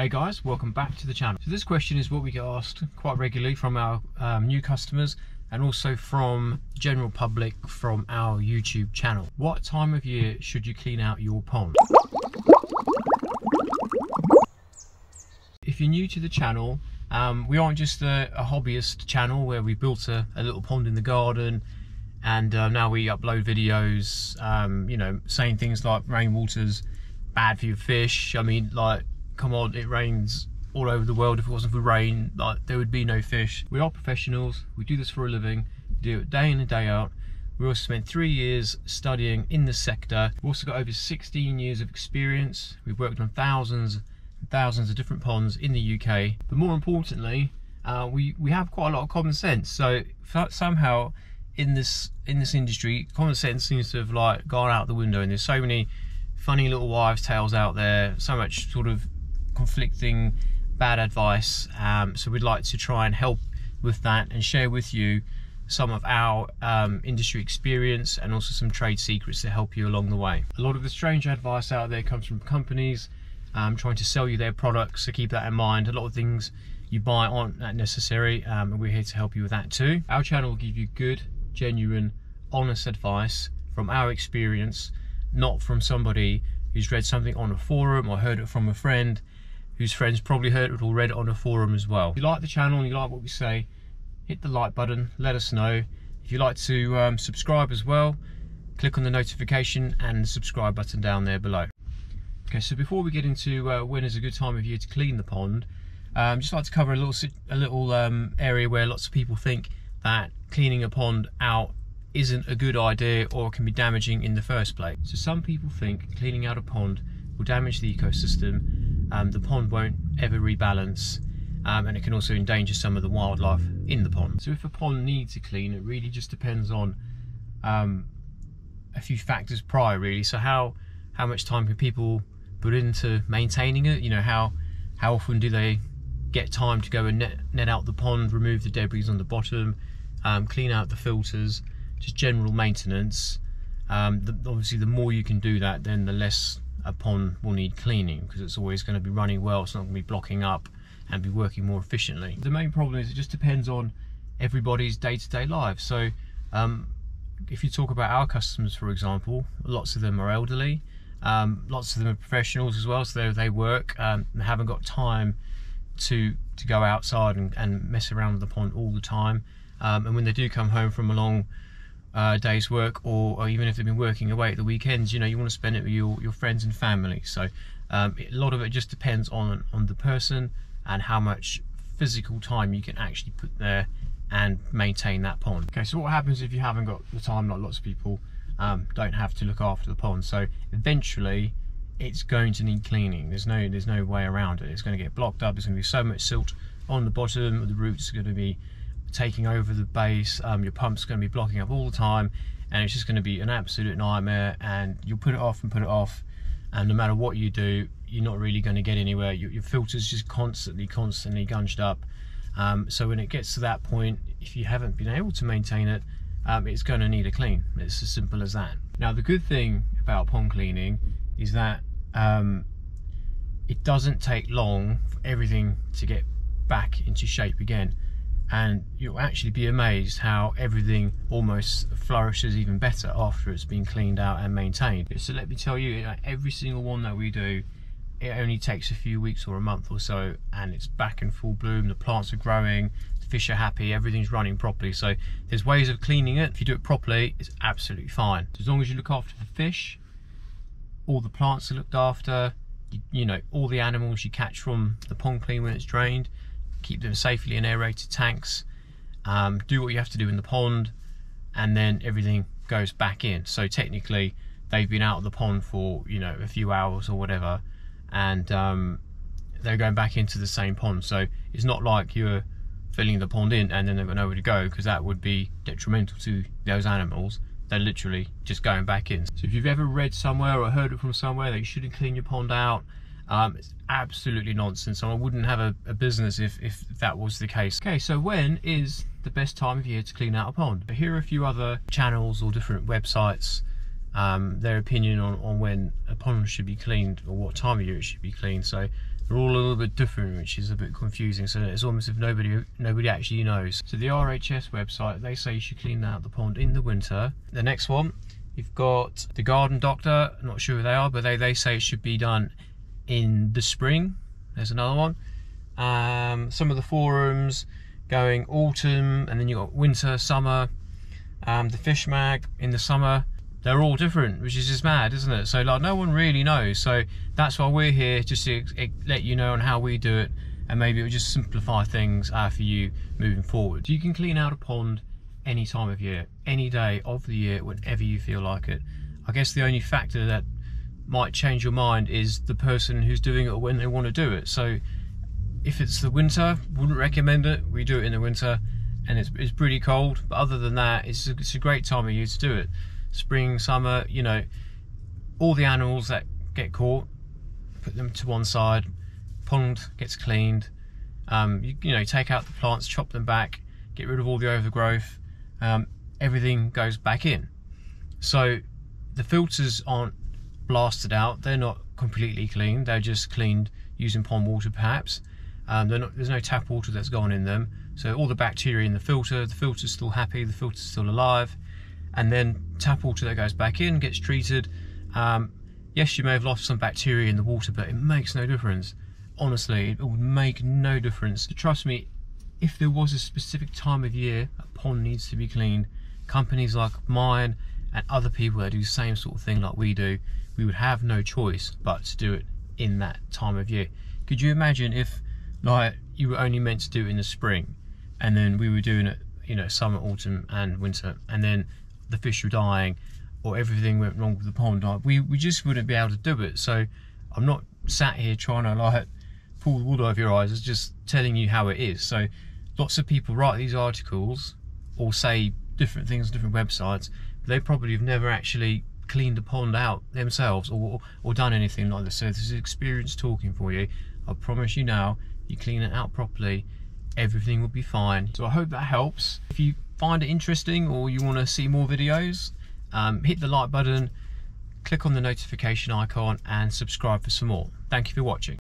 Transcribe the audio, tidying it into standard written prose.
Hey guys, welcome back to the channel. So this question is what we get asked quite regularly from our new customers and also from the general public from our YouTube channel. What time of year should you clean out your pond? If you're new to the channel, we aren't just a hobbyist channel where we built a little pond in the garden and now we upload videos, you know, saying things like rainwater's bad for your fish. I mean, like, come on, it rains all over the world. If it wasn't for rain, like, there would be no fish. We are professionals, we do this for a living, we do it day in and day out. We also spent 3 years studying in the sector. We've also got over 16 years of experience. We've worked on thousands and thousands of different ponds in the UK. But more importantly, we have quite a lot of common sense. So somehow in this industry, common sense seems to have like gone out the window, and there's so many funny little wives' tales out there, so much sort of conflicting bad advice. So we'd like to try and help with that and share with you some of our industry experience and also some trade secrets to help you along the way. A lot of the strange advice out there comes from companies trying to sell you their products, so keep that in mind. A lot of things you buy aren't that necessary, and we're here to help you with that too. Our channel will give you good, genuine, honest advice from our experience, not from somebody who's read something on a forum or heard it from a friend whose friends probably heard it or read it on a forum as well. If you like the channel and you like what we say, hit the like button, let us know. If you'd like to subscribe as well, click on the notification and the subscribe button down there below. Okay, so before we get into when is a good time of year to clean the pond, just like to cover a little area where lots of people think that cleaning a pond out isn't a good idea or can be damaging in the first place. So some people think cleaning out a pond will damage the ecosystem, the pond won't ever rebalance, and it can also endanger some of the wildlife in the pond. So if a pond needs a clean, it really just depends on a few factors prior, really. So how much time can people put into maintaining it? You know, how often do they get time to go and net out the pond, remove the debris on the bottom, clean out the filters, just general maintenance. Obviously the more you can do that, then the less a pond will need cleaning, because it's always going to be running well, it's not going to be blocking up and be working more efficiently. The main problem is it just depends on everybody's day-to-day lives. So if you talk about our customers, for example, lots of them are elderly, lots of them are professionals as well, so they work and haven't got time to go outside and mess around with the pond all the time, and when they do come home from a long day's work, or even if they've been working away at the weekends, you know, you want to spend it with your friends and family. So a lot of it just depends on the person and how much physical time you can actually put there and maintain that pond. Okay, so what happens if you haven't got the time? Like, lots of people don't have to look after the pond, so eventually it's going to need cleaning. There's no way around it. It's going to get blocked up. There's going to be so much silt on the bottom, the roots are going to be taking over the base, your pump's going to be blocking up all the time, and it's just going to be an absolute nightmare, and you'll put it off and put it off, and no matter what you do, you're not really going to get anywhere. Your filter's just constantly gunged up. So when it gets to that point, if you haven't been able to maintain it, it's going to need a clean. It's as simple as that. Now, the good thing about pond cleaning is that it doesn't take long for everything to get back into shape again, and you'll actually be amazed how everything almost flourishes even better after it's been cleaned out and maintained. So let me tell you, every single one that we do, it only takes a few weeks or a month or so, and it's back in full bloom. The plants are growing, the fish are happy, everything's running properly. So there's ways of cleaning it. If you do it properly, it's absolutely fine. So as long as you look after the fish, all the plants are looked after, you know, all the animals you catch from the pond clean when it's drained, keep them safely in aerated tanks, do what you have to do in the pond, and then everything goes back in. So technically they've been out of the pond for, you know, a few hours or whatever, and they're going back into the same pond. So it's not like you're filling the pond in and then they've got nowhere to go, because that would be detrimental to those animals. They're literally just going back in. So if you've ever read somewhere or heard it from somewhere that you shouldn't clean your pond out, it's absolutely nonsense, and I wouldn't have a business if that was the case. Okay, so when is the best time of year to clean out a pond? Here are a few other channels or different websites, their opinion on when a pond should be cleaned or what time of year it should be cleaned. So they're all a little bit different, which is a bit confusing. So it's almost as if nobody actually knows. So the RHS website, they say you should clean out the pond in the winter. The next one, you've got the Garden Doctor. I'm not sure who they are, but they say it should be done in the spring. There's another one. Some of the forums going autumn, and then you've got winter, summer. The Fish Mag in the summer. They're all different, which is just mad, isn't it? So like, no one really knows. So that's why we're here, just to let you know on how we do it, and maybe it will just simplify things for you moving forward. You can clean out a pond any time of year, any day of the year, whenever you feel like it. I guess the only factor that might change your mind is the person who's doing it or when they want to do it. So if it's the winter, wouldn't recommend it. We do it in the winter and it's pretty cold, but other than that, it's a great time of year to do it. Spring, summer, you know, all the animals that get caught, put them to one side, pond gets cleaned, you know, take out the plants, chop them back, get rid of all the overgrowth, everything goes back in. So the filters aren't blasted out, they're not completely clean, they're just cleaned using pond water perhaps. There's no tap water that's gone in them, so all the bacteria in the filter's still happy, the filter's still alive, and then tap water that goes back in gets treated. Yes, you may have lost some bacteria in the water, but it makes no difference. Honestly, it would make no difference. Trust me, if there was a specific time of year a pond needs to be cleaned, companies like mine and other people that do the same sort of thing like we do, we would have no choice but to do it in that time of year. Could you imagine if, like, you were only meant to do it in the spring, and then we were doing it, you know, summer, autumn and winter, and then the fish were dying or everything went wrong with the pond? Like, we just wouldn't be able to do it. So I'm not sat here trying to like pull the wool over your eyes, it's just telling you how it is. So lots of people write these articles or say different things on different websites, but they probably have never actually cleaned the pond out themselves or done anything like this. So this is experience talking for you. I promise you now, you clean it out properly, everything will be fine. So I hope that helps. If you find it interesting or you want to see more videos, hit the like button, click on the notification icon and subscribe for some more. Thank you for watching.